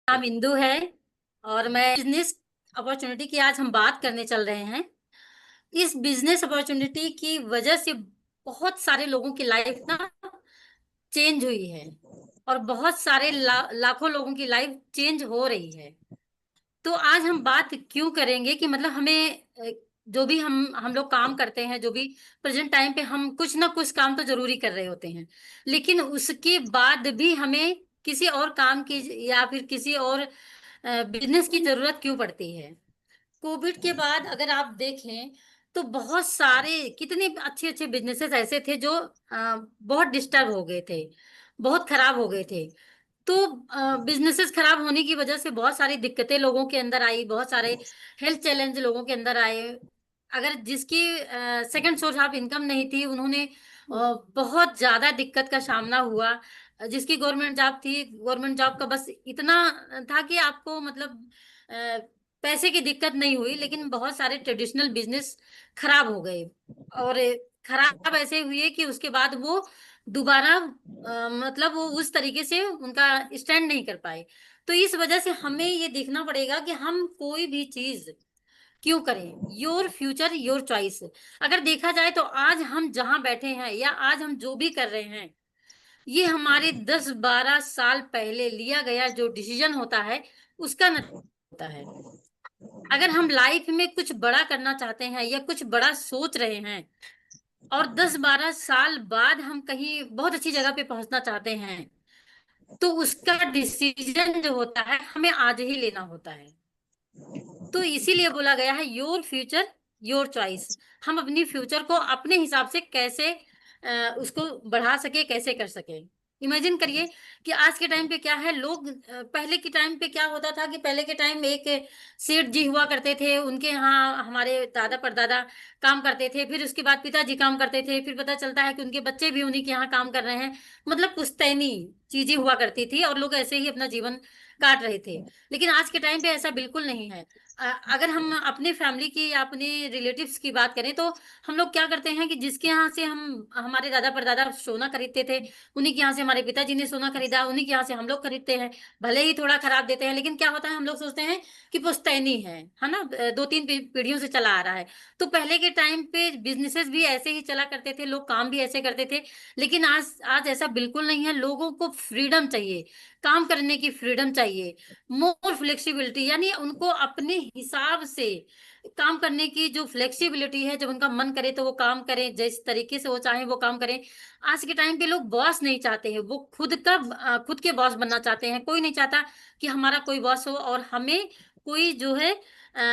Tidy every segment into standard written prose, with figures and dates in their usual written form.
नाम इंदु है और मैं बिजनेस अपॉर्चुनिटी की आज हम बात करने चल रहे हैं। इस बिजनेस अपॉर्चुनिटी की वजह से बहुत सारे लोगों की लाइफ ना चेंज हुई है और बहुत सारे लाखों लोगों की लाइफ चेंज हो रही है। तो आज हम बात क्यों करेंगे कि मतलब हमें जो भी हम लोग काम करते हैं, जो भी प्रेजेंट टाइम पे हम कुछ ना कुछ काम तो जरूरी कर रहे होते हैं, लेकिन उसके बाद भी हमें किसी और काम की या फिर किसी और बिजनेस की जरूरत क्यों पड़ती है। कोविड के बाद अगर आप देखें तो बहुत सारे कितने अच्छे अच्छे बिजनेसेस ऐसे थे जो बहुत डिस्टर्ब हो गए थे, बहुत खराब हो गए थे। तो बिजनेसेस खराब होने की वजह से बहुत सारी दिक्कतें लोगों के अंदर आई, बहुत सारे हेल्थ चैलेंज लोगों के अंदर आए। अगर जिसकी सेकंड सोर्स ऑफ इनकम नहीं थी उन्होंने बहुत ज्यादा दिक्कत का सामना हुआ। जिसकी गवर्नमेंट जॉब थी, गवर्नमेंट जॉब का बस इतना था कि आपको मतलब अ, पैसे की दिक्कत नहीं हुई, लेकिन बहुत सारे ट्रेडिशनल बिजनेस खराब हो गए। और खराब ऐसे हुए कि उसके बाद वो दोबारा मतलब वो उस तरीके से उनका स्टैंड नहीं कर पाए। तो इस वजह से हमें ये देखना पड़ेगा कि हम कोई भी चीज क्यों करें। Your future your choice. अगर देखा जाए तो आज हम जहां बैठे हैं या आज हम जो भी कर रहे हैं, ये हमारे 10-12 साल पहले लिया गया जो डिसीजन होता है उसका नतीजा होता है। अगर हम लाइफ में कुछ बड़ा करना चाहते हैं या कुछ बड़ा सोच रहे हैं और 10-12 साल बाद हम कहीं बहुत अच्छी जगह पे पहुंचना चाहते हैं, तो उसका डिसीजन जो होता है हमें आज ही लेना होता है। तो इसीलिए बोला गया है योर फ्यूचर योर चॉइस। हम अपनी फ्यूचर को अपने हिसाब से कैसे उसको बढ़ा सके, कैसे कर सके। इमेजिन करिए कि आज के टाइम पे क्या है, लोग पहले के टाइम पे क्या होता था कि पहले के टाइम में एक सेठ जी हुआ करते थे, उनके यहाँ हमारे दादा परदादा काम करते थे, फिर उसके बाद पिताजी काम करते थे, फिर पता चलता है कि उनके बच्चे भी उन्हीं के यहाँ काम कर रहे हैं। मतलब पुश्तैनी चीजें हुआ करती थी और लोग ऐसे ही अपना जीवन काट रहे थे। लेकिन आज के टाइम पे ऐसा बिल्कुल नहीं है। अगर हम अपने फैमिली की या अपने रिलेटिव्स की बात करें तो हम लोग क्या करते हैं कि जिसके यहाँ से हम हमारे दादा परदादा सोना खरीदते थे, उन्हीं के यहाँ से हमारे पिताजी ने सोना खरीदा, उन्हीं के यहाँ से हम लोग खरीदते हैं। भले ही थोड़ा खराब देते हैं, लेकिन क्या होता है हम लोग सोचते हैं कि पुश्तैनी है ना, 2-3 पीढ़ियों से चला आ रहा है। तो पहले के टाइम पे बिजनेसेस भी ऐसे ही चला करते थे, लोग काम भी ऐसे करते थे। लेकिन आज आज ऐसा बिल्कुल नहीं है। लोगों को फ्रीडम चाहिए, काम करने की फ्रीडम चाहिए, मोर फ्लेक्सिबिलिटी, यानी उनको अपने हिसाब से काम करने की जो फ्लेक्सिबिलिटी है, जब उनका मन करे तो वो काम करें, जिस तरीके से वो चाहे वो काम करें। आज के टाइम पे लोग बॉस नहीं चाहते हैं, वो खुद के बॉस बनना चाहते हैं। कोई नहीं चाहता कि हमारा कोई बॉस हो और हमें कोई जो है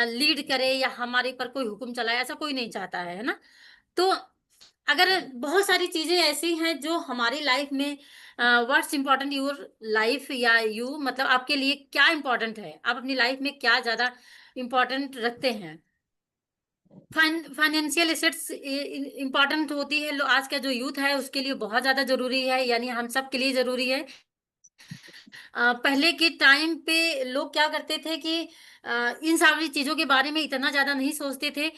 लीड करे या हमारे पर कोई हुक्म चलाए, ऐसा कोई नहीं चाहता है ना। तो अगर बहुत सारी चीजें ऐसी हैं जो हमारी लाइफ में व्हाट्स इम्पोर्टेंट योर लाइफ या यू, मतलब आपके लिए क्या इम्पोर्टेंट है, आप अपनी लाइफ में क्या ज्यादा इम्पोर्टेंट रखते हैं। फाइनेंशियल एसेट्स इम्पोर्टेंट होती है। आज का जो यूथ है उसके लिए बहुत ज्यादा जरूरी है, यानी हम सब के लिए जरूरी है। पहले के टाइम पे लोग क्या करते थे कि इन सारी चीजों के बारे में इतना ज्यादा नहीं सोचते थे।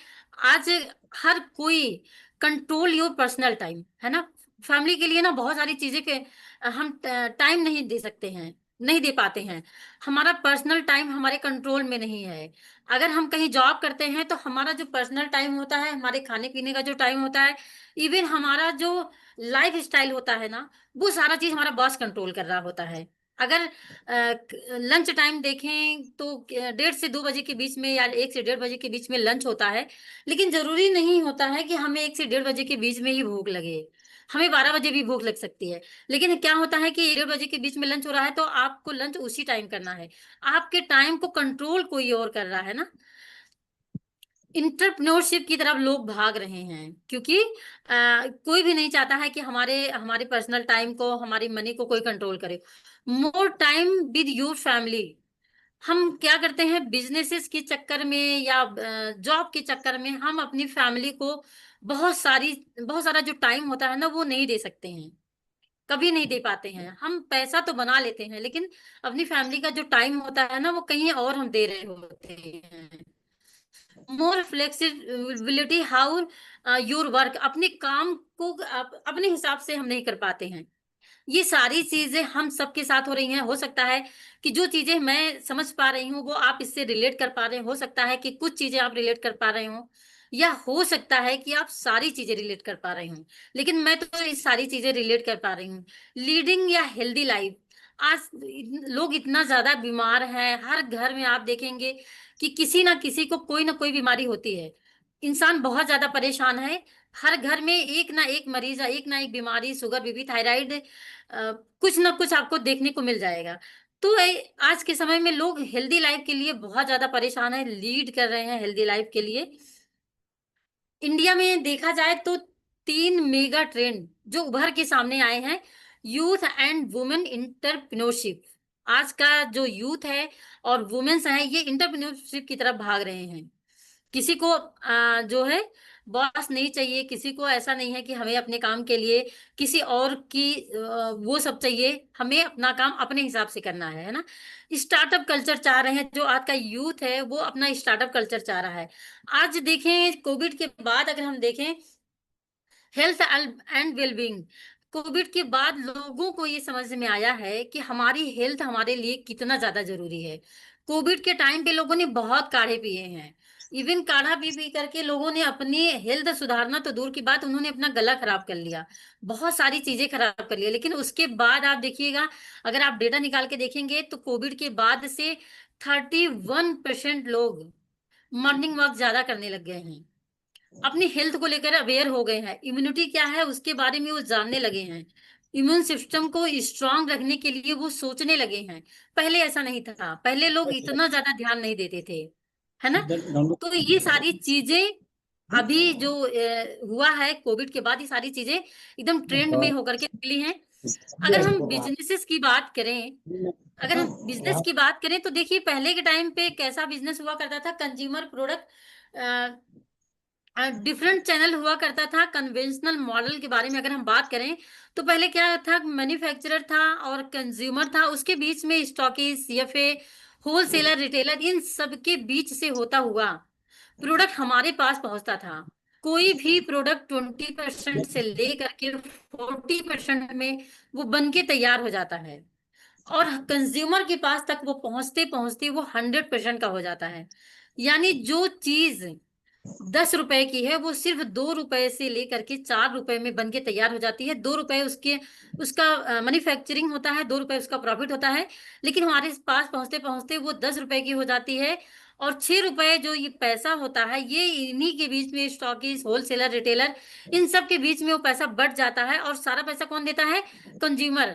आज हर कोई कंट्रोल योर पर्सनल टाइम, है ना। फैमिली के लिए ना बहुत सारी चीजें के हम टाइम नहीं दे सकते हैं, नहीं दे पाते हैं। हमारा पर्सनल टाइम हमारे कंट्रोल में नहीं है। अगर हम कहीं जॉब करते हैं तो हमारा जो पर्सनल टाइम होता है, हमारे खाने पीने का जो टाइम होता है, इवन हमारा जो लाइफ स्टाइल होता है ना, वो सारा चीज हमारा बॉस कंट्रोल कर रहा होता है। अगर लंच टाइम देखें तो 1:30 से 2 बजे के बीच में या 1 से 1:30 बजे के बीच में लंच होता है। लेकिन जरूरी नहीं होता है कि हमें 1 से 1:30 बजे के बीच में ही भूख लगे, हमें 12 बजे भी भूख लग सकती है। लेकिन क्या होता है कि 1:30 बजे के बीच में लंच हो रहा है तो आपको लंच उसी टाइम करना है। आपके टाइम को कंट्रोल कोई और कर रहा है ना। इंटरप्रेन्योरशिप की तरफ लोग भाग रहे हैं क्योंकि कोई भी नहीं चाहता है कि हमारे हमारे पर्सनल टाइम को, हमारी मनी को कोई कंट्रोल करे। More time with your family. हम क्या करते हैं बिजनेसेस के चक्कर में या जॉब के चक्कर में हम अपनी फैमिली को बहुत सारा जो टाइम होता है ना वो नहीं दे सकते हैं, कभी नहीं दे पाते हैं। हम पैसा तो बना लेते हैं लेकिन अपनी फैमिली का जो टाइम होता है ना वो कहीं और हम दे रहे होते हैं। मोर फ्लेक्सिबिलिटी हाउ योर वर्क। अपने काम को अपने हिसाब से हम नहीं कर पाते हैं। ये सारी चीजें हम सबके साथ हो रही हैं। हो सकता है कि जो चीजें मैं समझ पा रही हूँ वो आप इससे रिलेट कर पा रहे हैं, हो सकता है कि कुछ चीजें आप रिलेट कर पा रहे हो, या हो सकता है कि आप सारी चीजें रिलेट कर पा रहे हो। लेकिन मैं तो ये सारी चीजें रिलेट कर पा रही हूँ। लीडिंग या हेल्दी लाइफ, आज लोग इतना ज्यादा बीमार हैं, हर घर में आप देखेंगे कि किसी ना किसी को कोई ना कोई बीमारी होती है। इंसान बहुत ज्यादा परेशान है। हर घर में एक ना एक मरीज है, एक ना एक बीमारी, शुगर, बीपी, थायराइड, कुछ ना कुछ आपको देखने को मिल जाएगा। तो आज के समय में लोग हेल्दी लाइफ के लिए बहुत ज्यादा परेशान है, लीड कर रहे हैं हेल्दी लाइफ के लिए। इंडिया में देखा जाए तो 3 मेगा ट्रेंड जो उभर के सामने आए हैं, यूथ एंड वुमेन इंटरप्रेन्योरशिप। आज का जो यूथ है और वुमेन्स हैं, ये इंटरप्रेन्योरशिप की तरफ भाग रहे हैं। किसी को जो है बॉस नहीं चाहिए, किसी को ऐसा नहीं है कि हमें अपने काम के लिए किसी और की वो सब चाहिए। हमें अपना काम अपने हिसाब से करना है ना। स्टार्टअप कल्चर चाह रहे हैं, जो आज का यूथ है वो अपना स्टार्टअप कल्चर चाह रहा है। आज देखें कोविड के बाद अगर हम देखें हेल्थ एंड वेलबींग, कोविड के बाद लोगों को ये समझ में आया है कि हमारी हेल्थ हमारे लिए कितना ज्यादा जरूरी है। कोविड के टाइम पे लोगों ने बहुत काढ़े पिए हैं। इवन काढ़ा पी पी करके लोगों ने अपनी हेल्थ सुधारना तो दूर की बात, उन्होंने अपना गला खराब कर लिया, बहुत सारी चीजें खराब कर लिया। लेकिन उसके बाद आप देखिएगा, अगर आप डेटा निकाल के देखेंगे तो कोविड के बाद से 31% लोग मॉर्निंग वॉक ज्यादा करने लग गए हैं, अपनी हेल्थ को लेकर अवेयर हो गए हैं, इम्यूनिटी क्या है उसके बारे में वो जानने लगे हैं, इम्यून सिस्टम को स्ट्रांग रखने के लिए वो सोचने लगे हैं। पहले ऐसा नहीं था, पहले लोग इतना ज्यादा ध्यान नहीं देते थे, है ना। तो ये सारी चीजें अभी जो हुआ है कोविड के बाद, ये सारी चीजें एकदम ट्रेंड में होकर के निकली हैं। अगर हम बिजनेसेस की बात करें, अगर हम बिजनेस की बात करें तो देखिए पहले के टाइम पे कैसा बिजनेस हुआ करता था, कंज्यूमर प्रोडक्ट डिफरेंट चैनल हुआ करता था। कन्वेंशनल मॉडल के बारे में अगर हम बात करें तो पहले क्या था, मैन्युफैक्चरर था और कंज्यूमर था, उसके बीच में स्टॉकिस्ट, सीएफए, होलसेलर, रिटेलर, इन सब के बीच से होता हुआ प्रोडक्ट हमारे पास पहुंचता था। कोई भी प्रोडक्ट 20% से लेकर के 40% में वो बन के तैयार हो जाता है, और कंज्यूमर के पास तक वो पहुंचते पहुंचते वो 100% का हो जाता है। यानी जो चीज 10 रुपए की है वो सिर्फ 2 रुपए से लेकर के 4 रुपए में बन के तैयार हो जाती है। 2 रुपए उसके उसका मैन्युफैक्चरिंग होता है, 2 रुपए उसका प्रॉफिट होता है, लेकिन हमारे पास पहुंचते पहुंचते वो 10 रुपए की हो जाती है। और 6 रुपए जो ये पैसा होता है, ये इन्हीं के बीच में स्टॉकिस्ट, होलसेलर, रिटेलर, इन सब के बीच में वो पैसा बढ़ जाता है, और सारा पैसा कौन देता है, कंज्यूमर।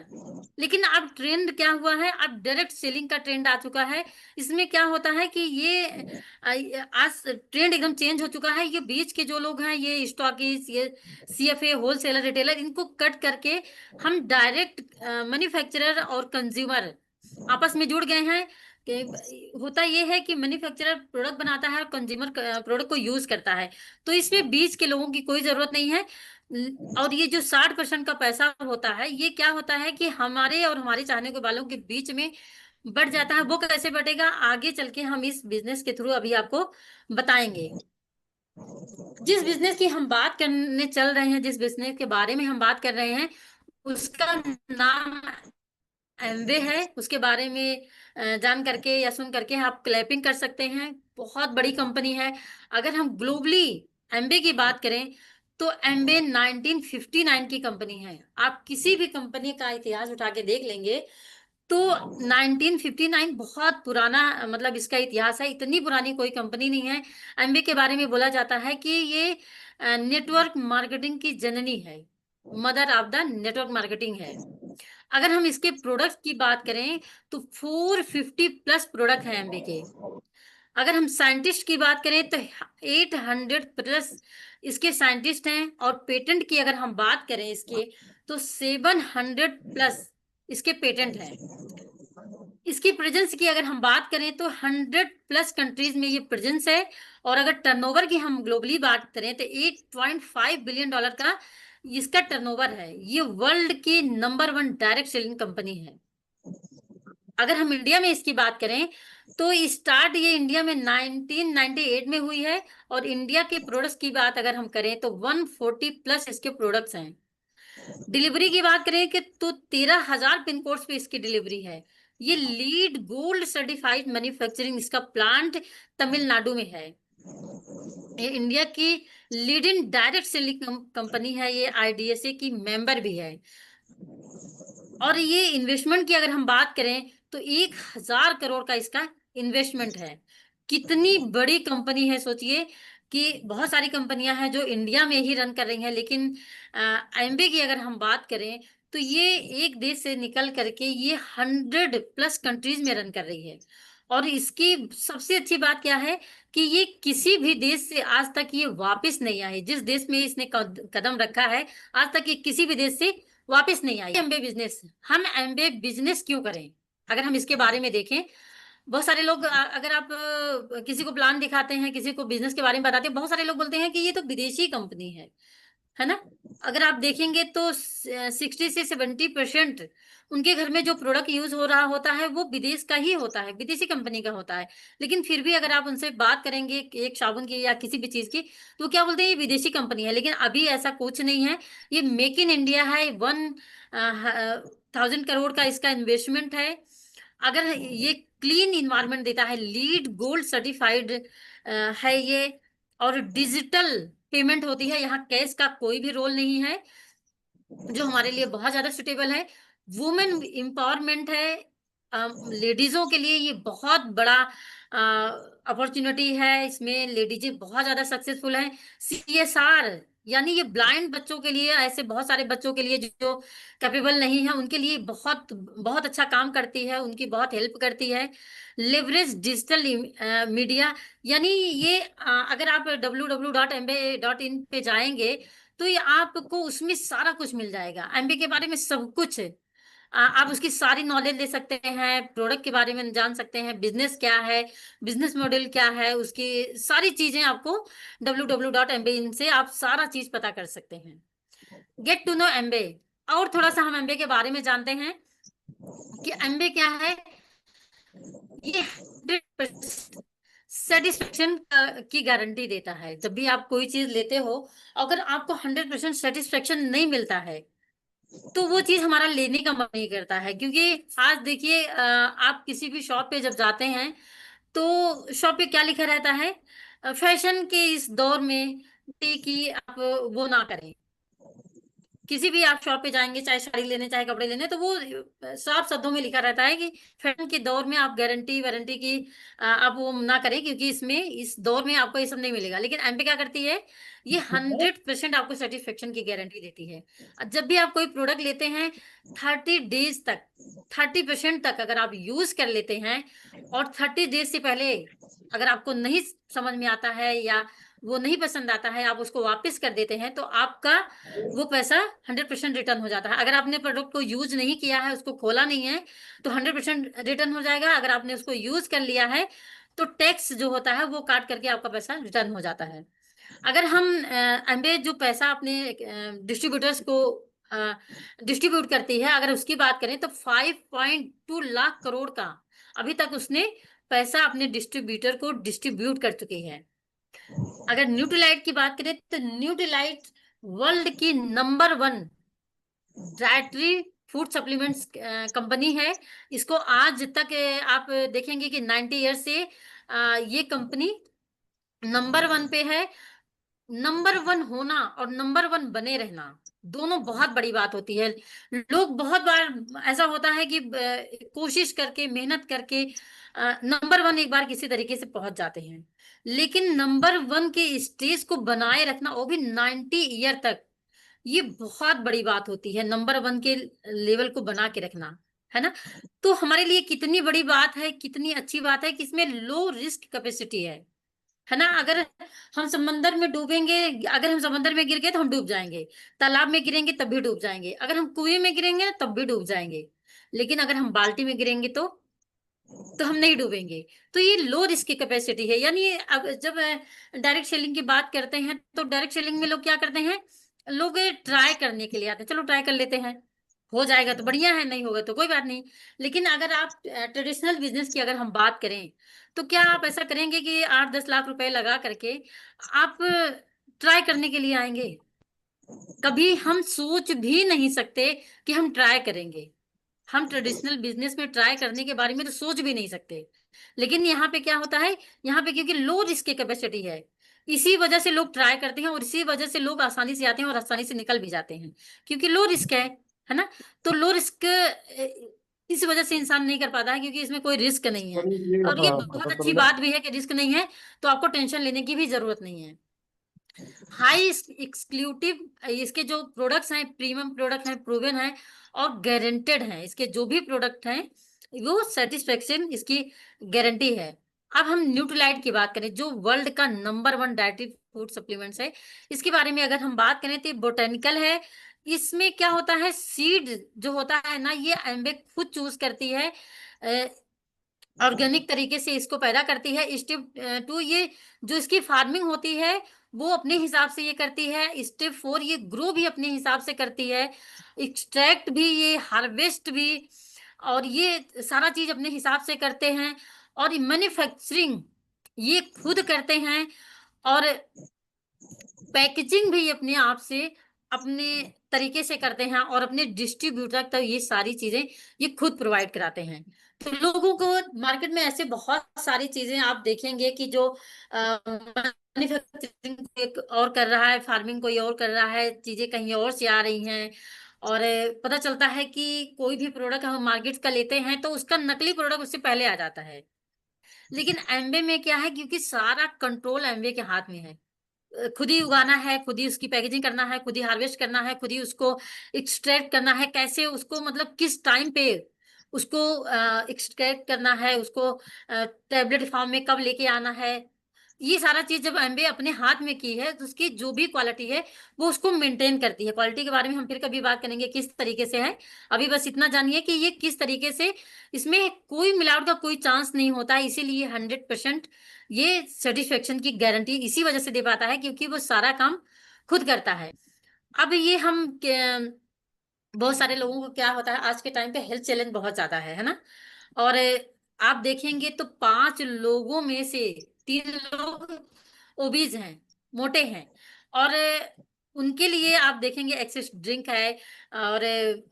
लेकिन अब ट्रेंड क्या हुआ है, अब डायरेक्ट सेलिंग का ट्रेंड आ चुका है। इसमें क्या होता है कि ये आज ट्रेंड एकदम चेंज हो चुका है। ये बीच के जो लोग हैं, ये स्टॉकिस्ट, ये सीएफए, होलसेलर, रिटेलर, इनको कट करके हम डायरेक्ट मैन्युफैक्चरर और कंज्यूमर आपस में जुड़ गए हैं। कि होता ये है कि मैन्युफैक्चरर प्रोडक्ट बनाता है और कंज्यूमर प्रोडक्ट को यूज करता है, तो इसमें बीच के लोगों की कोई जरूरत नहीं है। और ये जो 60% का पैसा होता है, ये क्या होता है कि हमारे और हमारे चाहने के वालों के बीच में बढ़ जाता है। वो कैसे बढ़ेगा, आगे चल के हम इस बिजनेस के थ्रू अभी आपको बताएंगे। जिस बिजनेस की हम बात करने चल रहे हैं, जिस बिजनेस के बारे में हम बात कर रहे हैं, उसका नाम एमवे है। उसके बारे में जान करके या सुन करके आप क्लैपिंग कर सकते हैं। बहुत बड़ी कंपनी है। अगर हम ग्लोबली एमवे की बात करें तो एमवे 1959 की कंपनी है। आप किसी भी कंपनी का इतिहास उठा के देख लेंगे तो 1959 बहुत पुराना, मतलब इसका इतिहास है। इतनी पुरानी कोई कंपनी नहीं है। एमबी के बारे में बोला जाता है कि ये नेटवर्क मार्केटिंग की जननी है, mother of the network marketing है। अगर हम इसके प्रोडक्ट्स की बात करें तो 450+ प्रोडक्ट हैं एमबी के। अगर हम साइंटिस्ट की बात करें तो 800+ इसके साइंटिस्ट हैं, और पेटेंट की अगर हम बात करें इसके, तो 700+ इसके पेटेंट हैं। इसकी प्रेजेंस की अगर हम बात करें तो 100+ कंट्रीज में ये प्रेजेंस है। और अगर टर्नओवर की हम ग्लोबली बात करें तो $8.5 बिलियन का इसका टर्नओवर है। ये वर्ल्ड की नंबर 1 डायरेक्ट सेलिंग कंपनी है। अगर हम इंडिया में इसकी बात करें तो स्टार्ट ये इंडिया में 1998 में हुई है। और इंडिया के प्रोडक्ट्स की बात अगर हम करें तो 140+ इसके प्रोडक्ट्स हैं। डिलीवरी की बात करें कि तो 13,000 पिन कोड्स पे इसकी डिलीवरी है। ये लीड गोल्ड सर्टिफाइड मैन्युफैक्चरिंग इसका प्लांट तमिलनाडु में है। ये इंडिया की लीडिंग डायरेक्ट सेलिंग कंपनी है, ये आईडीएसए की मेंबर भी है। और ये इन्वेस्टमेंट की अगर हम बात करें तो 1,000 करोड़ का इसका इन्वेस्टमेंट है। कितनी बड़ी कंपनी है, सोचिए कि बहुत सारी कंपनियां हैं जो इंडिया में ही रन कर रही हैं, लेकिन एमबे की अगर हम बात करें तो ये एक देश से निकल करके ये 100+ कंट्रीज में रन कर रही है। और इसकी सबसे अच्छी बात क्या है कि ये किसी भी देश से आज तक ये वापस नहीं आई। जिस देश में इसने कदम रखा है, आज तक ये किसी भी देश से वापस नहीं आई। एमबे बिजनेस, हम एमबे बिजनेस क्यों करें, अगर हम इसके बारे में देखें। बहुत सारे लोग अगर आप किसी को प्लान दिखाते हैं, किसी को बिजनेस के बारे में बताते हैं, बहुत सारे लोग बोलते हैं कि ये तो विदेशी कंपनी है ना। अगर आप देखेंगे तो 60 से 70% उनके घर में जो प्रोडक्ट यूज हो रहा होता है वो विदेश का ही होता है, विदेशी कंपनी का होता है। लेकिन फिर भी अगर आप उनसे बात करेंगे एक साबुन की या किसी भी चीज की, तो क्या बोलते हैं ये विदेशी कंपनी है। लेकिन अभी ऐसा कुछ नहीं है, ये मेक इन इंडिया है। 1,000 करोड़ का इसका इन्वेस्टमेंट है। अगर ये क्लीन इन्वायरमेंट देता है, लीड गोल्ड सर्टिफाइड है ये। और डिजिटल पेमेंट होती है, यहाँ कैश का कोई भी रोल नहीं है, जो हमारे लिए बहुत ज्यादा सुटेबल है। वुमेन एम्पावरमेंट है, लेडीजों के लिए ये बहुत बड़ा अपॉर्चुनिटी है। इसमें लेडीज बहुत ज्यादा सक्सेसफुल है। सीएसआर यानी ये ब्लाइंड बच्चों के लिए, ऐसे बहुत सारे बच्चों के लिए जो कैपेबल नहीं है, उनके लिए बहुत बहुत अच्छा काम करती है, उनकी बहुत हेल्प करती है। लेवरेज डिजिटल मीडिया, यानी ये अगर आप www.mba.in पे जाएंगे तो ये आपको उसमें सारा कुछ मिल जाएगा, एमबी के बारे में सब कुछ। आप उसकी सारी नॉलेज ले सकते हैं, प्रोडक्ट के बारे में जान सकते हैं, बिजनेस क्या है, बिजनेस मॉडल क्या है, उसकी सारी चीजें आपको www.mba से आप सारा चीज पता कर सकते हैं। गेट टू नो एमबे। और थोड़ा सा हम एमबे के बारे में जानते हैं कि एमबे क्या है। ये 100% सेटिस्फेक्शन की गारंटी देता है। जब भी आप कोई चीज लेते हो, अगर आपको 100% सेटिस्फेक्शन नहीं मिलता है तो वो चीज हमारा लेने का मन नहीं करता है। क्योंकि आज देखिए आप किसी भी शॉप पे जब जाते हैं तो शॉप पे क्या लिखा रहता है, फैशन के इस दौर में कि आप वो ना करें। किसी भी आप शॉप पे जाएंगे, चाहे साड़ी लेने चाहे कपड़े लेने, तो वो साफ शब्दों में लिखा रहता है कि फैशन के दौर में आप गारंटी वारंटी की आप वो ना करें, क्योंकि इसमें इस दौर में आपको ये सब नहीं मिलेगा। लेकिन एमपे क्या करती है, ये 100% आपको सेटिस्फेक्शन की गारंटी देती है। जब भी आप कोई प्रोडक्ट लेते हैं, 30 डेज तक, 30% तक अगर आप यूज कर लेते हैं, और 30 डेज से पहले अगर आपको नहीं समझ में आता है या वो नहीं पसंद आता है, आप उसको वापस कर देते हैं, तो आपका वो पैसा 100% रिटर्न हो जाता है। अगर आपने प्रोडक्ट को यूज नहीं किया है, उसको खोला नहीं है, तो 100% रिटर्न हो जाएगा। अगर आपने उसको यूज कर लिया है तो टैक्स जो होता है वो काट करके आपका पैसा रिटर्न हो जाता है। अगर हम एमबे जो पैसा अपने डिस्ट्रीब्यूटर्स को डिस्ट्रीब्यूट करती है, अगर उसकी बात करें तो 5.2 लाख करोड़ का अभी तक उसने पैसा अपने डिस्ट्रीब्यूटर को डिस्ट्रीब्यूट कर चुकी है। अगर न्यूट्रीलाइट की बात करें तो न्यूट्रीलाइट वर्ल्ड की number 1 dietary food supplements company है। इसको आज तक आप देखेंगे कि 90 ईयर से ये कंपनी नंबर 1 पे है। नंबर 1 होना और नंबर 1 बने रहना दोनों बहुत बड़ी बात होती है। लोग बहुत बार ऐसा होता है कि कोशिश करके मेहनत करके नंबर 1 एक बार किसी तरीके से पहुंच जाते हैं, लेकिन नंबर 1 के स्टेज को बनाए रखना, वो भी 90 ईयर तक, ये बहुत बड़ी बात होती है। नंबर 1 के लेवल को बना के रखना, है ना। तो हमारे लिए कितनी बड़ी बात है, कितनी अच्छी बात है कि इसमें लो रिस्क कैपेसिटी है ना। अगर हम समंदर में डूबेंगे, अगर हम समंदर में गिर गए तो हम डूब जाएंगे, तालाब में गिरेंगे तब भी डूब जाएंगे, अगर हम कुएं में गिरेंगे तब भी डूब जाएंगे। लेकिन अगर हम बाल्टी में गिरेंगे तो हम नहीं डूबेंगे। तो ये लो रिस्क की कैपेसिटी है। यानी अब जब डायरेक्ट सेलिंग की बात करते हैं तो डायरेक्ट सेलिंग में लोग क्या करते हैं, लोग ट्राई करने के लिए आते हैं, चलो ट्राई कर लेते हैं, हो जाएगा तो बढ़िया है, नहीं होगा तो कोई बात नहीं। लेकिन अगर आप ट्रेडिशनल बिजनेस की अगर हम बात करें तो क्या आप ऐसा करेंगे कि 8-10 लाख रुपए लगा करके आप ट्राई करने के लिए आएंगे? कभी हम सोच भी नहीं सकते कि हम ट्राई करेंगे। हम ट्रेडिशनल बिजनेस में ट्राई करने के बारे में तो सोच भी नहीं सकते। लेकिन यहाँ पे क्या होता है, यहाँ पे क्योंकि लो रिस्क की कैपेसिटी है, इसी वजह से लोग ट्राई करते हैं, और इसी वजह से लोग आसानी से आते हैं और आसानी से निकल भी जाते हैं, क्योंकि लो रिस्क है ना। तो लो रिस्क इस वजह से इंसान नहीं कर पाता है, क्योंकि इसमें कोई रिस्क नहीं है। और ये और ये हाँ बहुत मतलब अच्छी मतलब बात भी है कि रिस्क नहीं है, तो आपको टेंशन लेने की भी जरूरत नहीं है। हाई एक्सक्लूसिव इसके जो प्रोडक्ट्स हैं, प्रीमियम प्रोडक्ट हैं, प्रूवन हैं और गारंटेड हैं। इसके जो भी प्रोडक्ट हैं वो सेटिस्फेक्शन इसकी गारंटी है। अब हम न्यूट्रीलाइट की बात करें, जो वर्ल्ड का नंबर 1 डाइटरी फूड सप्लीमेंट्स है, इसके बारे में अगर हम बात करें तो बोटेनिकल है। इसमें क्या होता है, सीड जो होता है ना, ये एम्बे खुद चूज करती है, ऑर्गेनिक तरीके से इसको पैदा करती है। स्टेप 2 ये जो इसकी फार्मिंग होती है वो अपने हिसाब से ये करती है। स्टेप 4 ये ग्रो भी अपने हिसाब से करती है, एक्सट्रैक्ट भी, ये हार्वेस्ट भी, और ये सारा चीज अपने हिसाब से करते हैं। और मैन्युफैक्चरिंग ये खुद करते हैं, और पैकेजिंग भी अपने आप से अपने तरीके से करते हैं, और अपने डिस्ट्रीब्यूटर तक ये सारी चीजें ये खुद प्रोवाइड कराते हैं। तो लोगों को मार्केट में ऐसे बहुत सारी चीजें आप देखेंगे कि जो मैन्युफैक्चरिंग एक और कर रहा है, फार्मिंग कोई और कर रहा है, चीजें कहीं और से आ रही हैं। और पता चलता है कि कोई भी प्रोडक्ट हम मार्केट का लेते हैं तो उसका नकली प्रोडक्ट उससे पहले आ जाता है। लेकिन एमवे में क्या है, क्योंकि सारा कंट्रोल एमवे के हाथ में है। खुद ही उगाना है, खुद ही उसकी पैकेजिंग करना है, खुद ही हार्वेस्ट करना है, खुद ही उसको एक्सट्रैक्ट करना है, कैसे उसको मतलब किस टाइम पे उसको एक्सट्रैक्ट करना है, उसको टेबलेट फॉर्म में कब लेके आना है। ये सारा चीज जब एमबीए अपने हाथ में की है तो उसकी जो भी क्वालिटी है वो उसको मेंटेन करती है। क्वालिटी के बारे में हम फिर कभी बात करेंगे किस तरीके से है। अभी बस इतना जानिए कि ये किस तरीके से, इसमें कोई मिलावट का कोई चांस नहीं होता है, इसीलिए 100% ये सेटिस्फेक्शन की गारंटी इसी वजह से दे पाता है, क्योंकि वो सारा काम खुद करता है। अब ये हम बहुत सारे लोगों को क्या होता है, आज के टाइम पे हेल्थ चैलेंज बहुत ज्यादा है ना। और आप देखेंगे तो 5 लोगों में से 3 लोग ओबीज हैं, मोटे हैं। और उनके लिए आप देखेंगे एक्सेस ड्रिंक है, और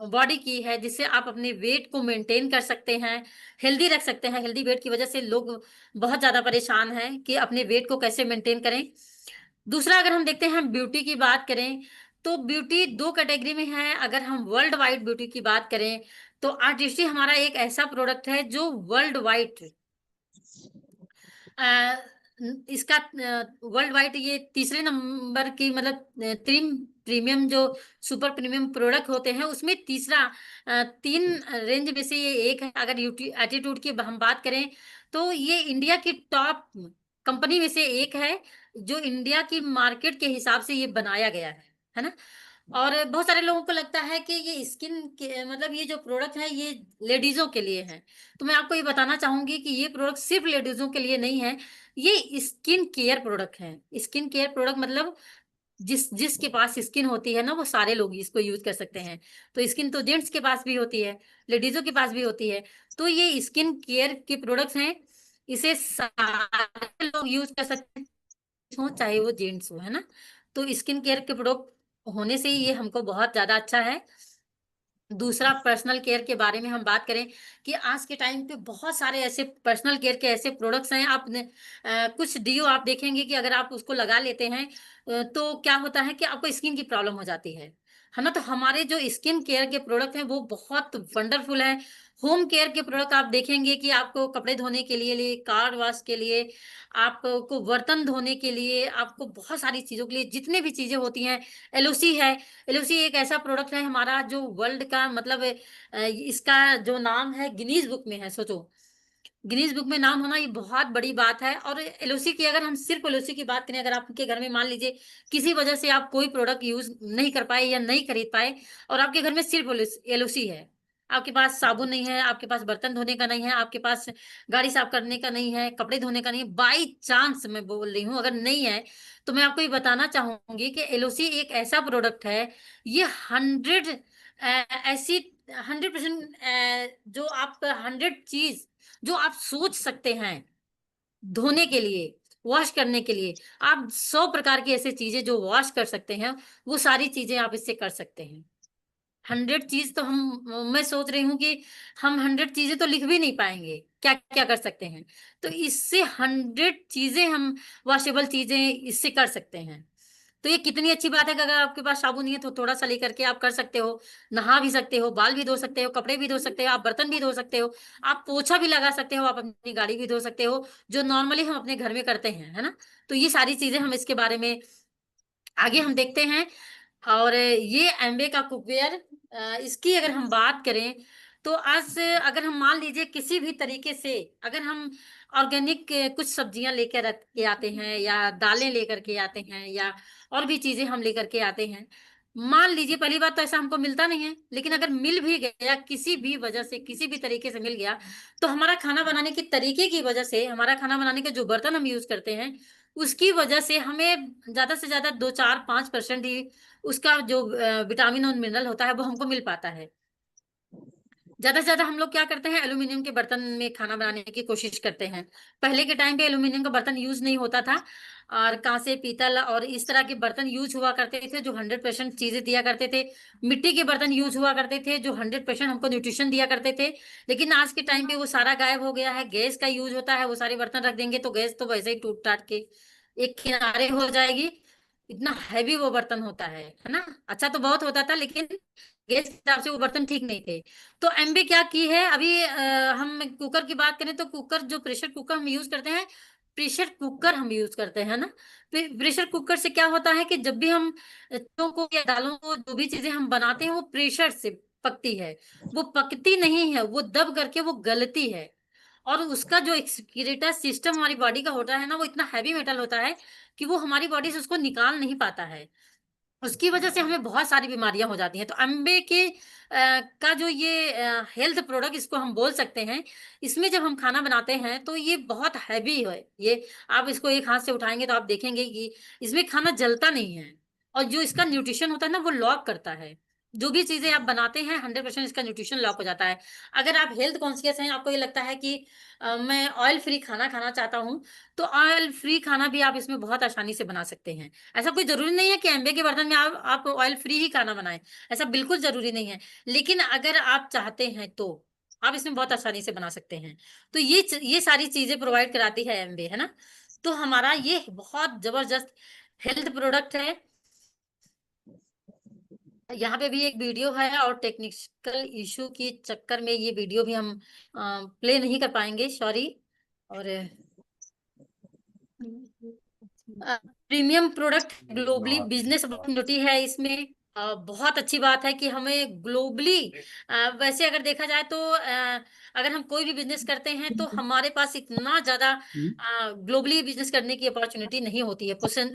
बॉडी की है, जिससे आप अपने वेट को मेंटेन कर सकते हैं, हेल्दी रख सकते हैं। हेल्दी वेट की वजह से लोग बहुत ज्यादा परेशान हैं कि अपने वेट को कैसे मेंटेन करें। दूसरा, अगर हम देखते हैं ब्यूटी की बात करें, तो ब्यूटी 2 कैटेगरी में है। अगर हम वर्ल्ड वाइड ब्यूटी की बात करें तो आर्टिस्टी हमारा एक ऐसा प्रोडक्ट है जो वर्ल्ड वाइड, इसका वर्ल्ड वाइड ये तीसरे नंबर की, मतलब प्रीमियम जो सुपर प्रीमियम प्रोडक्ट होते हैं उसमें तीसरा, 3 रेंज में से ये एक है। अगर एटीट्यूड की हम बात करें तो ये इंडिया की टॉप कंपनी में से एक है, जो इंडिया की मार्केट के हिसाब से ये बनाया गया है ना। और बहुत सारे लोगों को लगता है कि ये स्किन के मतलब ये जो प्रोडक्ट है ये लेडीजों के लिए है। तो मैं आपको ये बताना चाहूंगी कि ये प्रोडक्ट सिर्फ लेडीजों के लिए नहीं है, ये स्किन केयर प्रोडक्ट है। स्किन केयर प्रोडक्ट मतलब जिसके पास स्किन होती है ना, वो सारे लोग इसको यूज कर सकते हैं। तो स्किन तो जेंट्स के पास भी होती है, लेडीजों के पास भी होती है। तो ये स्किन केयर के प्रोडक्ट्स हैं, इसे सारे लोग यूज कर सकते हो, चाहे वो जेंट्स हो, है ना। तो स्किन केयर के प्रोडक्ट होने से ही ये हमको बहुत ज्यादा अच्छा है। दूसरा, पर्सनल केयर के बारे में हम बात करें कि आज के टाइम पे बहुत सारे ऐसे पर्सनल केयर के ऐसे प्रोडक्ट्स हैं। आपने कुछ डीओ आप देखेंगे कि अगर आप उसको लगा लेते हैं तो क्या होता है कि आपको स्किन की प्रॉब्लम हो जाती है ना। तो हमारे जो स्किन केयर के प्रोडक्ट हैं वो बहुत वंडरफुल है। होम केयर के प्रोडक्ट आप देखेंगे कि आपको कपड़े धोने के लिए कार वॉश के लिए, आपको बर्तन धोने के लिए, आपको बहुत सारी चीजों के लिए जितने भी चीजें होती हैं। एलओसी है। एलओसी एक ऐसा प्रोडक्ट है हमारा जो वर्ल्ड का मतलब इसका जो नाम है गिनीज बुक में है, सोचो। गिनीज बुक में नाम होना ये बहुत बड़ी बात है। और एलओसी की, अगर हम सिर्फ एलओसी की बात करें, अगर आपके घर में मान लीजिए किसी वजह से आप कोई प्रोडक्ट यूज नहीं कर पाए या नहीं खरीद पाए, और आपके घर में सिर्फ एलओसी है, आपके पास साबुन नहीं है, आपके पास बर्तन धोने का नहीं है, आपके पास गाड़ी साफ करने का नहीं है, कपड़े धोने का नहीं है, बाई चांस मैं बोल रही हूँ अगर नहीं है, तो मैं आपको ये बताना चाहूंगी कि एलओसी एक ऐसा प्रोडक्ट है, ये 100 ऐसी 100% जो आप 100 चीज जो आप सोच सकते हैं धोने के लिए, वॉश करने के लिए आप 100 प्रकार की ऐसी चीजें जो वॉश कर सकते हैं, वो सारी चीजें आप इससे कर सकते हैं। 100 चीज तो मैं सोच रही हूँ कि हम 100 चीजें तो लिख भी नहीं पाएंगे, क्या क्या कर सकते हैं। तो इससे 100 चीजें हम वॉशेबल चीजें इससे कर सकते हैं। तो ये कितनी अच्छी बात है कि अगर आपके पास साबुन नहीं है तो थोड़ा सा लेकर के आप कर सकते हो। नहा भी सकते हो, बाल भी धो सकते हो, कपड़े भी धो सकते हो, आप बर्तन भी धो सकते हो, आप पोछा भी लगा सकते हो, आप अपनी गाड़ी भी धो सकते हो, जो नॉर्मली हम अपने घर में करते हैं, है ना। तो ये सारी चीजें हम इसके बारे में आगे हम देखते हैं। और ये एम्बे का कुकवेयर, इसकी अगर हम बात करें तो आज अगर हम मान लीजिए किसी भी तरीके से अगर हम ऑर्गेनिक कुछ सब्जियां लेकर के आते हैं या दालें लेकर के आते हैं या और भी चीजें हम लेकर के आते हैं, मान लीजिए पहली बात तो ऐसा हमको मिलता नहीं है, लेकिन अगर मिल भी गया किसी भी वजह से किसी भी तरीके से मिल गया, तो हमारा खाना बनाने के तरीके की वजह से हमारा खाना बनाने के जो बर्तन हम यूज करते हैं उसकी वजह से हमें ज्यादा से ज्यादा 2 4 5% ही उसका जो विटामिन और मिनरल होता है वो हमको मिल पाता है। ज्यादा से ज्यादा हम लोग क्या करते हैं, एल्यूमिनियम के बर्तन में खाना बनाने की कोशिश करते हैं। पहले के टाइम पे एल्यूमिनियम का बर्तन यूज नहीं होता था, और कांसे पीतल और इस तरह के बर्तन यूज हुआ करते थे जो 100% चीजें दिया करते थे। मिट्टी के बर्तन यूज हुआ करते थे जो 100% हमको न्यूट्रिशन दिया करते थे। लेकिन आज के टाइम पे वो सारा गायब हो गया है, गैस का यूज होता है, वो सारे बर्तन रख देंगे तो गैस तो वैसे ही टूट टाट के एक किनारे हो जाएगी। इतना हैवी वो बर्तन होता है ना। अच्छा तो बहुत होता था, लेकिन गैस के हिसाब से वो बर्तन ठीक नहीं थे। तो एमबी क्या की है अभी, हम कुकर की बात करें तो कुकर, जो प्रेशर कुकर हम यूज करते हैं, प्रेशर कुकर हम यूज करते हैं ना। प्रेशर कुकर से क्या होता है कि जब भी हम चीजों को या दालों को जो भी चीजें हम बनाते हैं वो प्रेशर से पकती है। वो पकती नहीं है, वो दब करके वो गलती है। और उसका जो एक्सक्रीटर सिस्टम हमारी बॉडी का होता है ना, वो इतना हैवी मेटल होता है कि वो हमारी बॉडी से उसको निकाल नहीं पाता है। उसकी वजह से हमें बहुत सारी बीमारियां हो जाती हैं। तो अम्बे के का जो ये हेल्थ प्रोडक्ट इसको हम बोल सकते हैं, इसमें जब हम खाना बनाते हैं तो ये बहुत हैवी है। ये आप इसको एक हाथ से उठाएंगे तो आप देखेंगे कि इसमें खाना जलता नहीं है। और जो इसका न्यूट्रिशन होता है ना वो लॉक करता है। जो भी चीजें आप बनाते हैं 100% इसका न्यूट्रिशन लॉक हो जाता है। अगर आप हेल्थ कॉन्शियस हैं, आपको ये लगता है कि मैं ऑयल फ्री खाना खाना चाहता हूँ, तो ऑयल फ्री खाना भी आप इसमें बहुत आसानी से बना सकते हैं। ऐसा कोई जरूरी नहीं है कि एमबे के बर्तन में आप ऑयल फ्री ही खाना बनाएं, ऐसा बिल्कुल जरूरी नहीं है। लेकिन अगर आप चाहते हैं तो आप इसमें बहुत आसानी से बना सकते हैं। तो ये सारी चीजें प्रोवाइड कराती है एमबे, है ना। तो हमारा ये बहुत जबरदस्त हेल्थ प्रोडक्ट है। यहाँ पे भी एक वीडियो है और टेक्निकल इशू के चक्कर में ये वीडियो भी हम प्ले नहीं कर पाएंगे, सॉरी। और premium product globally business opportunity है इसमें। बहुत अच्छी बात है कि हमें ग्लोबली, वैसे अगर देखा जाए तो अगर हम कोई भी बिजनेस करते हैं तो हमारे पास इतना ज्यादा ग्लोबली बिजनेस करने की अपॉर्चुनिटी नहीं होती है।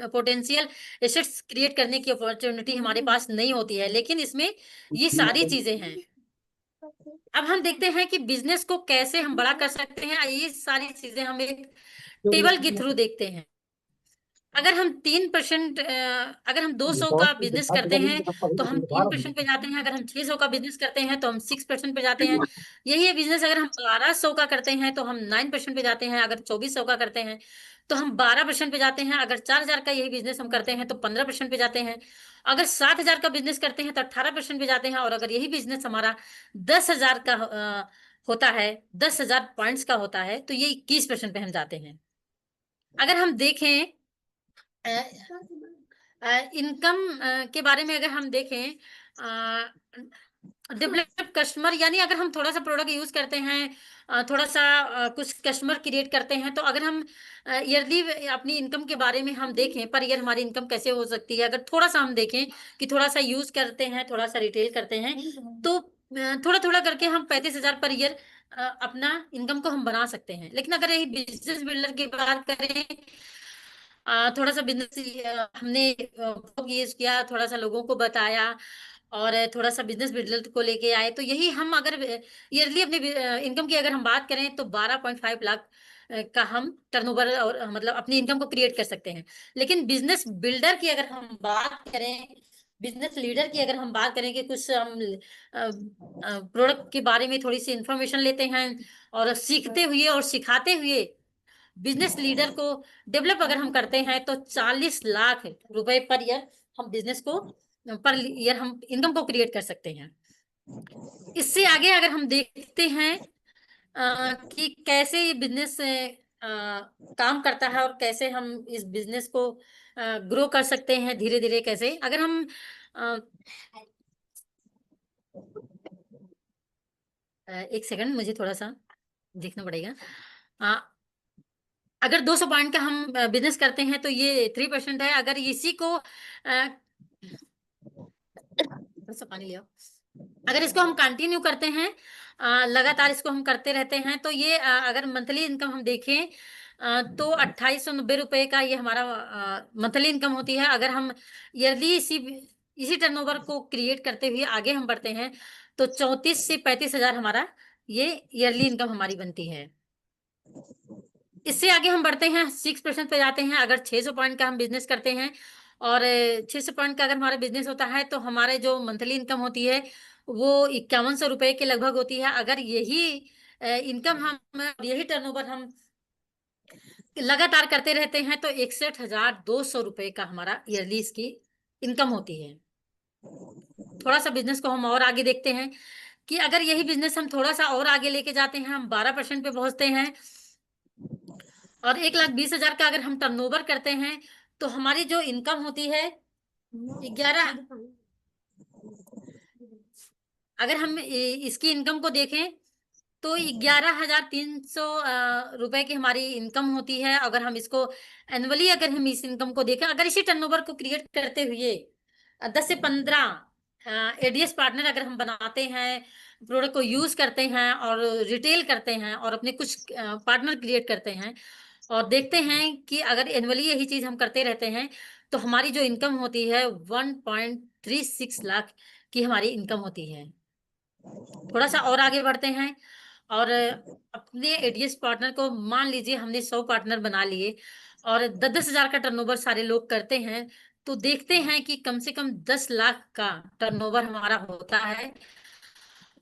पोटेंशियल एसेट्स क्रिएट करने की अपॉर्चुनिटी हमारे पास नहीं होती है, लेकिन इसमें ये सारी चीजें हैं। अब हम देखते हैं कि बिजनेस को कैसे हम बड़ा कर सकते हैं, ये सारी चीजें हम एक टेबल के थ्रू देखते हैं। अगर हम 3%, अगर हम 200 का बिजनेस करते हैं तो हम 3% पे जाते हैं। अगर हम 600 का बिजनेस करते हैं तो हम 6% पे जाते हैं। यही है बिजनेस, अगर हम 1200 का करते हैं तो हम 9% पे जाते हैं। अगर 2400 का करते हैं तो हम 12% पे जाते हैं। अगर 4000 का यही बिजनेस हम करते हैं तो 15% पे जाते हैं। अगर 7000 का बिजनेस करते हैं तो 18% पे जाते हैं। और अगर यही बिजनेस हमारा 10,000 का होता है, 10,000 पॉइंट्स का होता है, तो ये 21% पे हम जाते हैं। अगर हम देखें इनकम के बारे में, अगर हम देखें डेवलप कस्टमर, यानी अगर हम थोड़ा सा प्रोडक्ट यूज करते हैं, थोड़ा सा कुछ कस्टमर क्रिएट करते हैं, तो अगर हम ईयरली अपनी इनकम के बारे में हम देखें, पर ईयर हमारी इनकम कैसे हो सकती है, अगर थोड़ा सा हम देखें कि थोड़ा सा यूज करते हैं, थोड़ा सा रिटेल करते हैं, तो थोड़ा थोड़ा करके हम 35,000 पर ईयर अपना इनकम को हम बना सकते हैं। लेकिन अगर यही बिजनेस बिल्डर की बात करें, थोड़ा सा बिजनेस हमने यूज किया, थोड़ा सा लोगों को बताया और थोड़ा सा बिजनेस बिल्डर को लेके आए, तो यही हम अगर ईयरली अपनी इनकम की अगर हम बात करें तो 12.5 लाख का हम टर्नओवर और मतलब अपनी इनकम को क्रिएट कर सकते हैं। लेकिन बिजनेस बिल्डर की अगर हम बात करें, बिजनेस लीडर की अगर हम बात करें कि कुछ हम प्रोडक्ट के बारे में थोड़ी सी इंफॉर्मेशन लेते हैं और सीखते हुए और सिखाते हुए बिजनेस लीडर को डेवलप अगर हम करते हैं तो 40 लाख रुपए पर ईयर हम बिजनेस को पर ईयर हम इनकम को क्रिएट कर सकते हैं। इससे आगे अगर हम देखते हैं कि कैसे ये बिजनेस काम करता है और कैसे हम इस बिजनेस को ग्रो कर सकते हैं धीरे धीरे, कैसे अगर हम अ, एक सेकंड मुझे थोड़ा सा देखना पड़ेगा। अ, अगर 200 पॉइंट का हम बिजनेस करते हैं तो ये 3% है। अगर इसी को थोड़ा सा पानी लिया, अगर इसको हम कंटिन्यू करते हैं, लगातार इसको हम करते रहते हैं, तो ये अगर मंथली इनकम हम देखें तो 2890 रुपए का ये हमारा मंथली इनकम होती है। अगर हम ईयरली इसी टर्नओवर को क्रिएट करते हुए आगे हम बढ़ते हैं तो 34 से 35 हजार हमारा ये ईयरली इनकम हमारी बनती है। इससे आगे हम बढ़ते हैं, 6% पे जाते हैं। अगर 600 पॉइंट का हम बिजनेस करते हैं और 600 पॉइंट का अगर हमारा बिजनेस होता है तो हमारे जो मंथली इनकम होती है वो 5100 रुपए के लगभग होती है। अगर यही इनकम हम यही टर्नओवर हम लगातार करते रहते हैं तो 61,200 रुपए का हमारा ईयरली इसकी इनकम होती है। थोड़ा सा बिजनेस को हम और आगे देखते हैं कि अगर यही बिजनेस हम थोड़ा सा और आगे लेके जाते हैं, हम 12% पे पहुंचते हैं और 1,20,000 का अगर हम टर्नओवर करते हैं तो हमारी जो इनकम होती है 11, अगर हम इसकी इनकम को देखें तो 11,300 रुपए की हमारी इनकम होती है। अगर हम इसको एनुअली अगर हम इस इनकम को देखें, अगर इसी टर्नओवर को क्रिएट करते हुए 10 से 15 एडीएस पार्टनर अगर हम बनाते हैं, प्रोडक्ट को यूज करते हैं और रिटेल करते हैं और अपने कुछ पार्टनर क्रिएट करते हैं और देखते हैं कि अगर एनुअली यही चीज हम करते रहते हैं तो हमारी जो इनकम होती है 1.36 लाख की हमारी इनकम होती है। थोड़ा सा और आगे बढ़ते हैं और अपने एडीएस पार्टनर को मान लीजिए हमने 100 पार्टनर बना लिए और 10-10 हजार का टर्नओवर सारे लोग करते हैं, तो देखते हैं कि कम से कम 10 लाख का टर्नओवर हमारा होता है।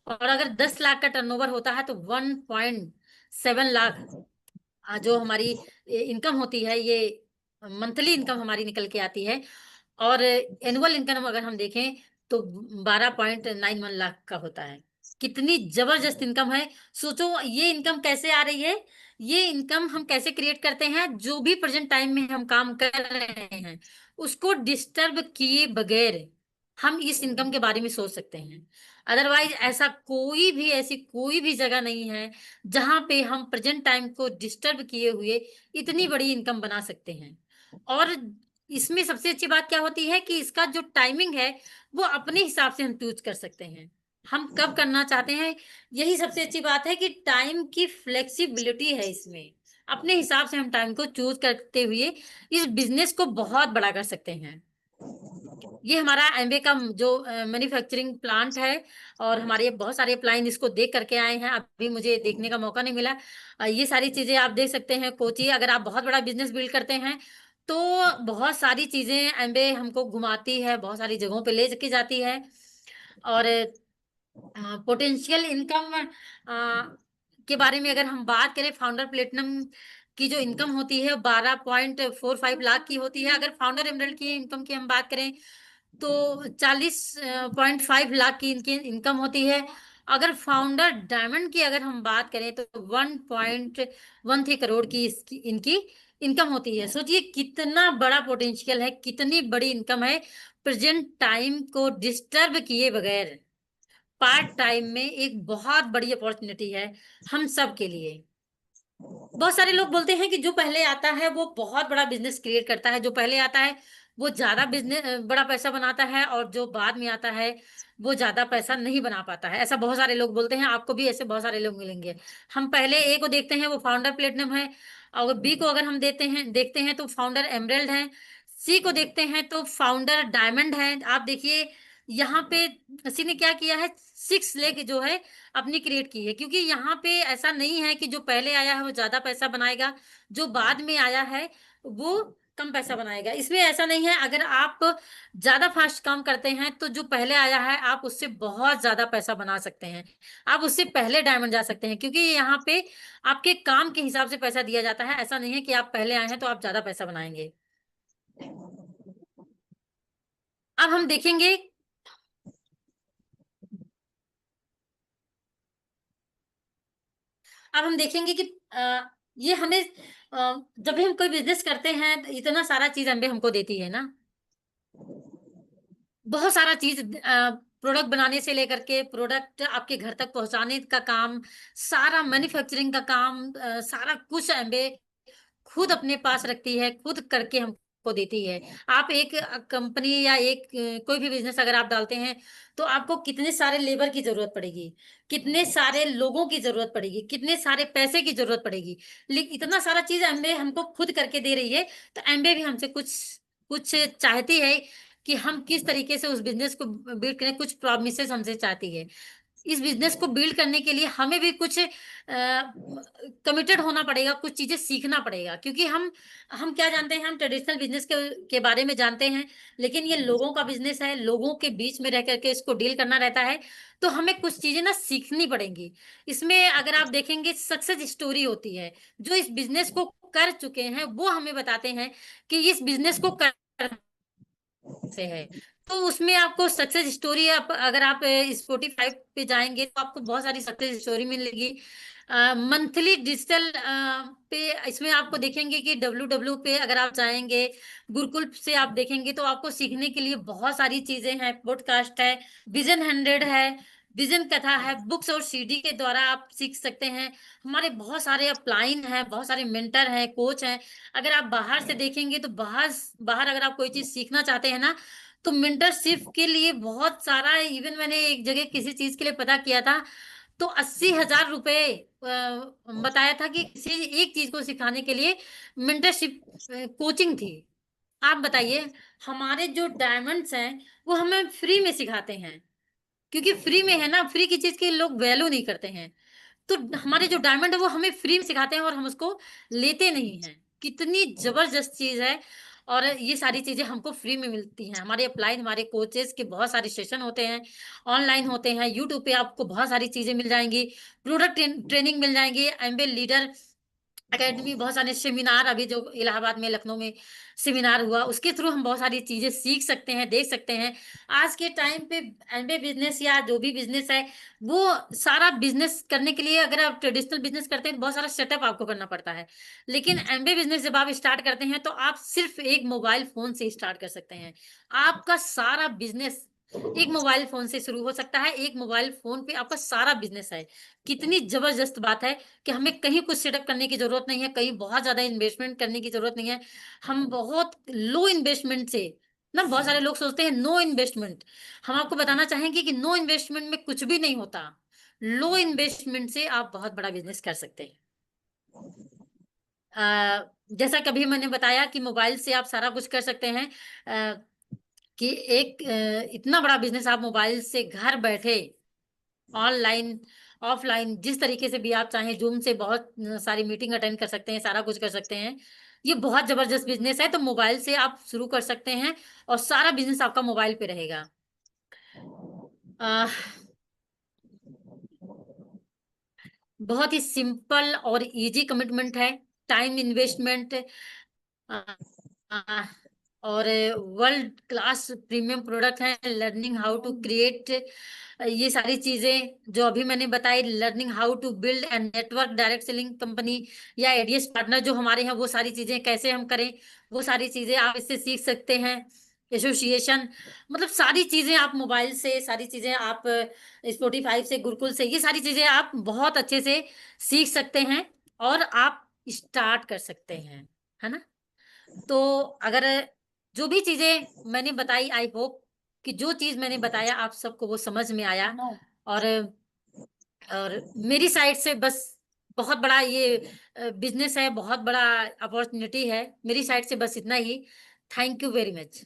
और अगर 10 लाख का टर्नओवर होता है तो 1.7 लाख जो हमारी इनकम होती है ये मंथली इनकम हमारी निकल के आती है। और एनुअल इनकम अगर हम देखें तो 12.91 लाख का होता है। कितनी जबरदस्त इनकम है। सोचो ये इनकम कैसे आ रही है, ये इनकम हम कैसे क्रिएट करते हैं। जो भी प्रेजेंट टाइम में हम काम कर रहे हैं उसको डिस्टर्ब किए बगैर हम इस इनकम के बारे में सोच सकते हैं। अदरवाइज ऐसी कोई भी जगह नहीं है जहां पे हम प्रेजेंट टाइम को डिस्टर्ब किए हुए इतनी बड़ी इनकम बना सकते हैं। और इसमें सबसे अच्छी बात क्या होती है कि इसका जो टाइमिंग है वो अपने हिसाब से हम चूज कर सकते हैं, हम कब करना चाहते हैं। यही सबसे अच्छी बात है कि टाइम की फ्लेक्सिबिलिटी है इसमें। अपने हिसाब से हम टाइम को चूज करते हुए इस बिजनेस को बहुत बड़ा कर सकते हैं। ये हमारा एमवे का जो मैन्युफैक्चरिंग प्लांट है और हमारे बहुत सारे अप्लायंस इसको देख करके आए हैं। अभी मुझे देखने का मौका नहीं मिला। ये सारी चीजें आप देख सकते हैं। कोची अगर आप बहुत बड़ा बिजनेस बिल्ड करते हैं तो बहुत सारी चीजें एमवे हमको घुमाती है, बहुत सारी जगहों पे ले के जाती है। और पोटेंशियल इनकम के बारे में अगर हम बात करें, फाउंडर प्लेटिनम की जो इनकम होती है 12.45 लाख की होती है। अगर फाउंडर एमरल्ड की इनकम की हम बात करें तो 40.5 लाख की इनकी इनकम होती है। अगर फाउंडर डायमंड की अगर हम बात करें तो 1.13 करोड़ की इसकी इनकी इनकम होती है। सोचिए कितना बड़ा पोटेंशियल है, कितनी बड़ी इनकम है प्रेजेंट टाइम को डिस्टर्ब किए बगैर। पार्ट टाइम में एक बहुत बड़ी अपॉर्चुनिटी है हम सब के लिए। बहुत सारे लोग बोलते हैं कि जो पहले आता है वो बहुत बड़ा बिजनेस क्रिएट करता है, जो पहले आता है वो ज्यादा बिजनेस बड़ा पैसा बनाता है और जो बाद में आता है वो ज्यादा पैसा नहीं बना पाता है। ऐसा बहुत सारे लोग बोलते हैं, आपको भी ऐसे बहुत सारे लोग मिलेंगे। हम पहले ए को देखते हैं वो फाउंडर प्लेटिनम है, और बी को अगर हम देखते हैं तो फाउंडर एमरल्ड है, सी को देखते हैं तो फाउंडर डायमंड है। आप देखिए यहाँ पे सी ने क्या किया है, 6 लेग जो है अपनी क्रिएट की है, क्योंकि यहाँ पे ऐसा नहीं है कि जो पहले आया है वो ज्यादा पैसा बनाएगा, जो बाद में आया है वो कम पैसा बनाएगा। इसमें ऐसा नहीं है, अगर आप ज्यादा फास्ट काम करते हैं तो जो पहले आया है आप उससे बहुत ज्यादा पैसा बना सकते हैं। आप उससे पहले डायमंड जा सकते हैं, क्योंकि यहाँ पे आपके काम के हिसाब से पैसा दिया जाता है। ऐसा नहीं है कि आप पहले आए हैं तो आप ज्यादा पैसा बनाएंगे। अब हम देखेंगे, कि ये हमें जब भी हम कोई बिजनेस करते हैं तो इतना सारा चीज एमबे हमको देती है ना। बहुत सारा चीज, प्रोडक्ट बनाने से लेकर के प्रोडक्ट आपके घर तक पहुंचाने का काम, सारा मैन्युफैक्चरिंग का काम, सारा कुछ एमबे खुद अपने पास रखती है, खुद करके हमको देती है। आप एक कंपनी या एक कोई भी बिजनेस अगर आप डालते हैं तो आपको कितने सारे लेबर की जरूरत पड़ेगी, कितने सारे लोगों की जरूरत पड़ेगी, कितने सारे पैसे की जरूरत पड़ेगी। लेकिन इतना सारा चीज एमबे हमको खुद करके दे रही है। तो एमबे भी हमसे कुछ कुछ चाहती है कि हम किस तरीके से उस बिजनेस को बिल्ड करें। कुछ प्रॉमिसेस हमसे चाहती है। इस बिजनेस को बिल्ड करने के लिए हमें भी कुछ कमिटेड होना पड़ेगा, कुछ चीजें सीखना पड़ेगा। क्योंकि हम क्या जानते हैं, हम ट्रेडिशनल बिजनेस के बारे में जानते हैं, लेकिन ये लोगों का बिजनेस है, लोगों के बीच में रह करके इसको डील करना रहता है। तो हमें कुछ चीजें ना सीखनी पड़ेंगी। इसमें अगर आप देखेंगे सक्सेस स्टोरी होती है, जो इस बिजनेस को कर चुके हैं वो हमें बताते हैं कि इस बिजनेस को कर से है। तो उसमें आपको सक्सेस स्टोरी, आप अगर आप स्पॉटिफाई पे जाएंगे तो आपको बहुत सारी सक्सेस स्टोरी मिलेगी। मंथली डिजिटल पे इसमें आपको देखेंगे कि डब्ल्यू पे अगर आप जाएंगे, गुरुकुल से आप देखेंगे तो आपको सीखने के लिए बहुत सारी चीजें हैं। पॉडकास्ट है, विजन 100 है, विजन कथा है, बुक्स और सीडी के द्वारा आप सीख सकते हैं। हमारे बहुत सारे अपलाइन हैं, बहुत सारे मेंटर हैं, कोच हैं। अगर आप बाहर से देखेंगे तो बाहर बाहर अगर आप कोई चीज सीखना चाहते हैं ना, तो मेंटरशिप के लिए बहुत सारा, इवन मैंने एक जगह किसी चीज के लिए पता किया था तो 80,000 रुपए बताया था कि किसी एक चीज को सिखाने के लिए मेंटरशिप कोचिंग थी। आप बताइए, हमारे जो डायमंड्स हैं वो हमें फ्री में सिखाते हैं, क्योंकि फ्री में है ना, फ्री की चीज की लोग वैल्यू नहीं करते हैं। तो हमारे जो डायमंड है वो हमें फ्री में सिखाते हैं और हम उसको लेते नहीं हैं। कितनी जबरदस्त चीज है। और ये सारी चीजें हमको फ्री में मिलती हैं। हमारे अपलाइन, हमारे कोचेस के बहुत सारे सेशन होते हैं, ऑनलाइन होते हैं। यूट्यूब पे आपको बहुत सारी चीजें मिल जाएंगी, प्रोडक्ट ट्रेनिंग मिल जाएंगी, एमबे लीडर एकेडमी, बहुत सारे सेमिनार, अभी जो इलाहाबाद में, लखनऊ में सेमिनार हुआ उसके थ्रू हम बहुत सारी चीजें सीख सकते हैं, देख सकते हैं। आज के टाइम पे एमबे बिजनेस या जो भी बिजनेस है, वो सारा बिजनेस करने के लिए अगर आप ट्रेडिशनल बिजनेस करते हैं तो बहुत सारा सेटअप आपको करना पड़ता है। लेकिन एमबे बिजनेस जब आप स्टार्ट करते हैं तो आप सिर्फ एक मोबाइल फोन से स्टार्ट कर सकते हैं। आपका सारा बिजनेस एक मोबाइल फोन से शुरू हो सकता है। एक मोबाइल फोन पे आपका सारा बिजनेस है। कितनी जबरदस्त बात है कि हमें कहीं कुछ सेटअप करने की जरूरत नहीं है, कहीं बहुत ज्यादा इन्वेस्टमेंट करने की जरूरत नहीं है। हम बहुत लो इन्वेस्टमेंट से ना, बहुत सारे लोग सोचते हैं नो इन्वेस्टमेंट। हम आपको बताना चाहेंगे कि नो इन्वेस्टमेंट में कुछ भी नहीं होता। लो इन्वेस्टमेंट से आप बहुत बड़ा बिजनेस कर सकते हैं। जैसा कभी मैंने बताया कि मोबाइल से आप सारा कुछ कर सकते हैं। अ, कि एक इतना बड़ा बिजनेस आप मोबाइल से घर बैठे, ऑनलाइन ऑफलाइन, जिस तरीके से भी आप चाहें, जूम से बहुत सारी मीटिंग अटेंड कर सकते हैं, सारा कुछ कर सकते हैं। ये बहुत जबरदस्त बिजनेस है। तो मोबाइल से आप शुरू कर सकते हैं और सारा बिजनेस आपका मोबाइल पे रहेगा। अह, बहुत ही सिंपल और इजी कमिटमेंट है। टाइम इन्वेस्टमेंट, आ, और वर्ल्ड क्लास प्रीमियम प्रोडक्ट है। लर्निंग हाउ टू क्रिएट, ये सारी चीजें जो अभी मैंने बताई, learning how to build and network direct selling company या एडीएस पार्टनर जो हमारे हैं, वो सारी चीजें कैसे हम करें, वो सारी चीजें आप इससे सीख सकते हैं। एसोसिएशन, मतलब सारी चीजें आप मोबाइल से, सारी चीजें आप स्पॉटिफाई से, गुरुकुल से, ये सारी चीजें आप बहुत अच्छे से सीख सकते हैं और आप स्टार्ट कर सकते हैं, है ना। तो अगर जो भी चीजें मैंने बताई, आई होप कि जो चीज मैंने बताया आप सबको वो समझ में आया। और मेरी साइड से बस, बहुत बड़ा ये बिजनेस है, बहुत बड़ा अपॉर्चुनिटी है। मेरी साइड से बस इतना ही। Thank you very much.